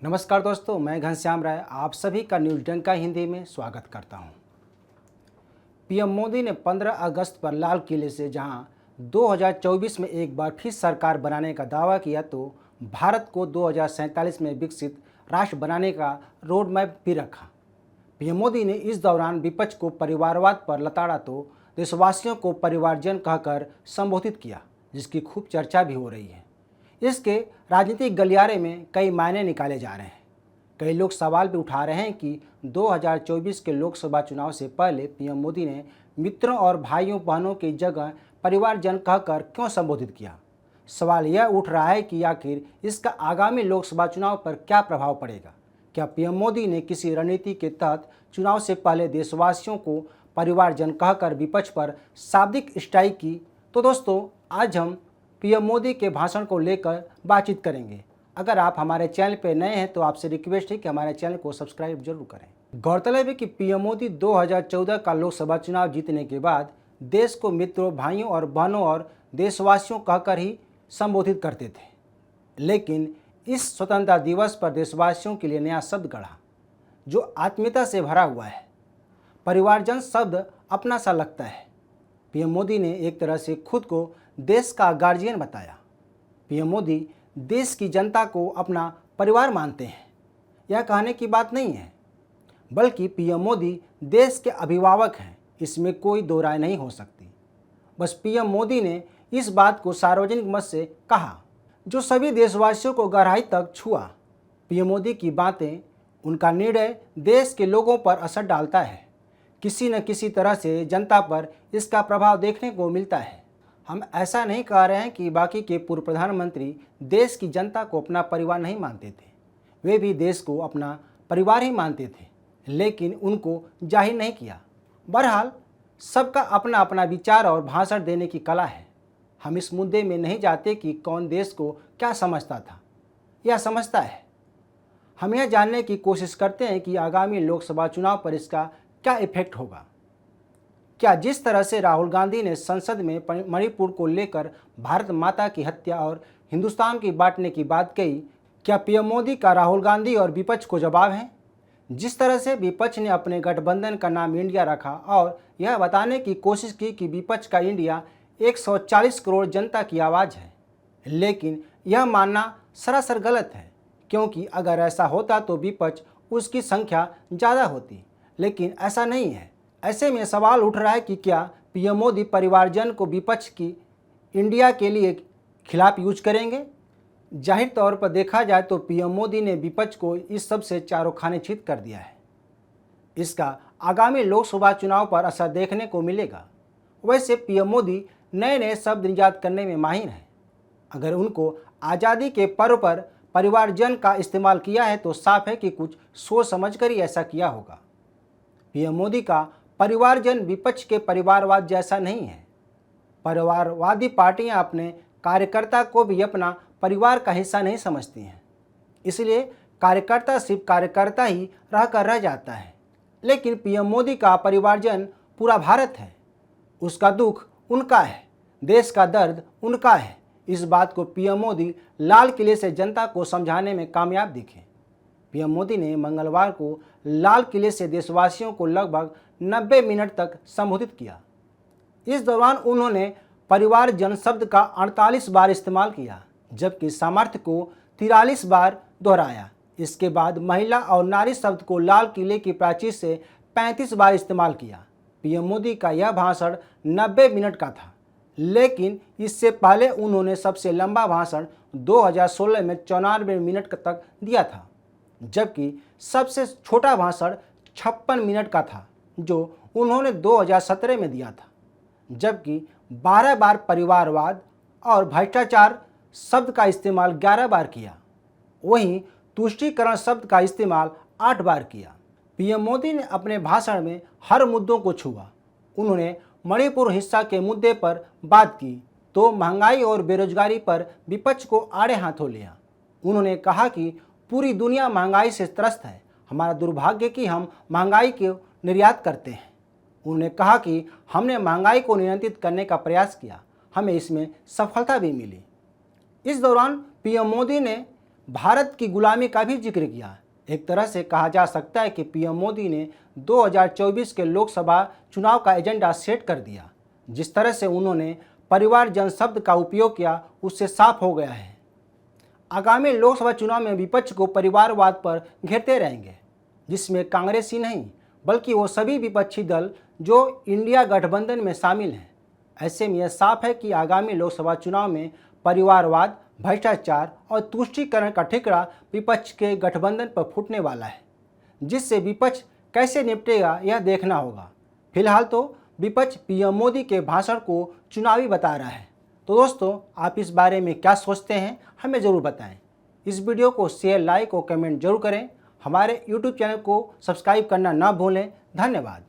नमस्कार दोस्तों, मैं घनश्याम राय आप सभी का न्यूज डंका हिंदी में स्वागत करता हूं। पीएम मोदी ने 15 अगस्त पर लाल किले से जहां 2024 में एक बार फिर सरकार बनाने का दावा किया, तो भारत को 2047 में विकसित राष्ट्र बनाने का रोड मैप भी रखा। पीएम मोदी ने इस दौरान विपक्ष को परिवारवाद पर लताड़ा तो देशवासियों को परिवारजन कहकर संबोधित किया, जिसकी खूब चर्चा भी हो रही है। इसके राजनीतिक गलियारे में कई मायने निकाले जा रहे हैं। कई लोग सवाल भी उठा रहे हैं कि 2024 के लोकसभा चुनाव से पहले पीएम मोदी ने मित्रों और भाइयों बहनों की जगह परिवारजन कहकर क्यों संबोधित किया। सवाल यह उठ रहा है कि आखिर इसका आगामी लोकसभा चुनाव पर क्या प्रभाव पड़ेगा। क्या पीएम मोदी ने किसी रणनीति के तहत चुनाव से पहले देशवासियों को परिवारजन कहकर विपक्ष पर शाब्दिक स्ट्राइक की? तो दोस्तों, आज हम पीएम मोदी के भाषण को लेकर बातचीत करेंगे। अगर आप हमारे चैनल पर नए हैं तो आपसे रिक्वेस्ट है कि हमारे चैनल को सब्सक्राइब जरूर करें। गौरतलब है कि पीएम मोदी 2014 का लोकसभा चुनाव जीतने के बाद देश को मित्रों, भाइयों और बहनों और देशवासियों कहकर ही संबोधित करते थे। लेकिन इस स्वतंत्रता दिवस पर देशवासियों के लिए नया शब्द गढ़ा, जो आत्मीयता से भरा हुआ है। परिवारजन शब्द अपना सा लगता है। पीएम मोदी ने एक तरह से खुद को देश का गार्जियन बताया। पीएम मोदी देश की जनता को अपना परिवार मानते हैं। यह कहने की बात नहीं है, बल्कि पीएम मोदी देश के अभिभावक हैं। इसमें कोई दो राय नहीं हो सकती। बस पीएम मोदी ने इस बात को सार्वजनिक मंच से कहा, जो सभी देशवासियों को गहराई तक छुआ। पीएम मोदी की बातें, उनका निर्णय देश के लोगों पर असर डालता है। किसी न किसी तरह से जनता पर इसका प्रभाव देखने को मिलता है। हम ऐसा नहीं कह रहे हैं कि बाकी के पूर्व प्रधानमंत्री देश की जनता को अपना परिवार नहीं मानते थे। वे भी देश को अपना परिवार ही मानते थे, लेकिन उनको जाहिर नहीं किया। बहरहाल, सबका अपना अपना विचार और भाषण देने की कला है। हम इस मुद्दे में नहीं जाते कि कौन देश को क्या समझता था या समझता है। हम यह जानने की कोशिश करते हैं कि आगामी लोकसभा चुनाव पर इसका क्या इफेक्ट होगा। क्या जिस तरह से राहुल गांधी ने संसद में मणिपुर को लेकर भारत माता की हत्या और हिंदुस्तान की बांटने की बात कही, क्या पीएम मोदी का राहुल गांधी और विपक्ष को जवाब है? जिस तरह से विपक्ष ने अपने गठबंधन का नाम इंडिया रखा और यह बताने की कोशिश की कि विपक्ष का इंडिया 140 करोड़ जनता की आवाज़ है, लेकिन यह मानना सरासर गलत है, क्योंकि अगर ऐसा होता तो विपक्ष उसकी संख्या ज़्यादा होती, लेकिन ऐसा नहीं है। ऐसे में सवाल उठ रहा है कि क्या पीएम मोदी परिवारजन को विपक्ष की इंडिया के लिए खिलाफ यूज करेंगे? जाहिर तौर पर देखा जाए तो पीएम मोदी ने विपक्ष को इस सब से चारों खाने चित कर दिया है। इसका आगामी लोकसभा चुनाव पर असर देखने को मिलेगा। वैसे पीएम मोदी नए नए शब्द निजात करने में माहिर हैं। अगर उनको आज़ादी के पर्व पर परिवारजन का इस्तेमाल किया है तो साफ है कि कुछ सोच समझकर ही ऐसा किया होगा। पीएम मोदी का परिवारजन विपक्ष के परिवारवाद जैसा नहीं है। परिवारवादी पार्टियां अपने कार्यकर्ता को भी अपना परिवार का हिस्सा नहीं समझती हैं। इसलिए कार्यकर्ता सिर्फ कार्यकर्ता ही रहकर रह जाता है। लेकिन पीएम मोदी का परिवारजन पूरा भारत है। उसका दुख उनका है, देश का दर्द उनका है। इस बात को पीएम मोदी लाल किले से जनता को समझाने में कामयाब दिखे। पीएम मोदी ने मंगलवार को लाल किले से देशवासियों को लगभग 90 मिनट तक संबोधित किया। इस दौरान उन्होंने परिवारजन शब्द का 48 बार इस्तेमाल किया, जबकि सामर्थ्य को 43 बार दोहराया। इसके बाद महिला और नारी शब्द को लाल किले की प्राचीर से 35 बार इस्तेमाल किया। पीएम मोदी का यह भाषण 90 मिनट का था, लेकिन इससे पहले उन्होंने सबसे लंबा भाषण 2016 में 94 मिनट तक दिया था, जबकि सबसे छोटा भाषण 56 मिनट का था, जो उन्होंने 2017 में दिया था। जबकि 12 बार परिवारवाद और भ्रष्टाचार शब्द का इस्तेमाल 11 बार किया। वहीं तुष्टीकरण शब्द का इस्तेमाल 8 बार किया। पीएम मोदी ने अपने भाषण में हर मुद्दों को छुआ। उन्होंने मणिपुर हिस्सा के मुद्दे पर बात की तो महंगाई और बेरोजगारी पर विपक्ष को आड़े हाथों लिया। उन्होंने कहा कि पूरी दुनिया महंगाई से त्रस्त है। हमारा दुर्भाग्य कि हम महंगाई को निर्यात करते हैं। उन्होंने कहा कि हमने महंगाई को नियंत्रित करने का प्रयास किया, हमें इसमें सफलता भी मिली। इस दौरान पीएम मोदी ने भारत की गुलामी का भी जिक्र किया। एक तरह से कहा जा सकता है कि पीएम मोदी ने 2024 के लोकसभा चुनाव का एजेंडा सेट कर दिया। जिस तरह से उन्होंने परिवारजन शब्द का उपयोग किया उससे साफ हो गया है आगामी लोकसभा चुनाव में विपक्ष को परिवारवाद पर घेरते रहेंगे, जिसमें कांग्रेस ही नहीं बल्कि वो सभी विपक्षी दल जो इंडिया गठबंधन में शामिल हैं। ऐसे में यह साफ है कि आगामी लोकसभा चुनाव में परिवारवाद, भ्रष्टाचार और तुष्टीकरण का ठिकरा विपक्ष के गठबंधन पर फूटने वाला है, जिससे विपक्ष कैसे निपटेगा यह देखना होगा। फिलहाल तो विपक्ष पीएम मोदी के भाषण को चुनावी बता रहा है। तो दोस्तों, आप इस बारे में क्या सोचते हैं हमें ज़रूर बताएं। इस वीडियो को शेयर, लाइक और कमेंट जरूर करें। हमारे YouTube चैनल को सब्सक्राइब करना ना भूलें। धन्यवाद।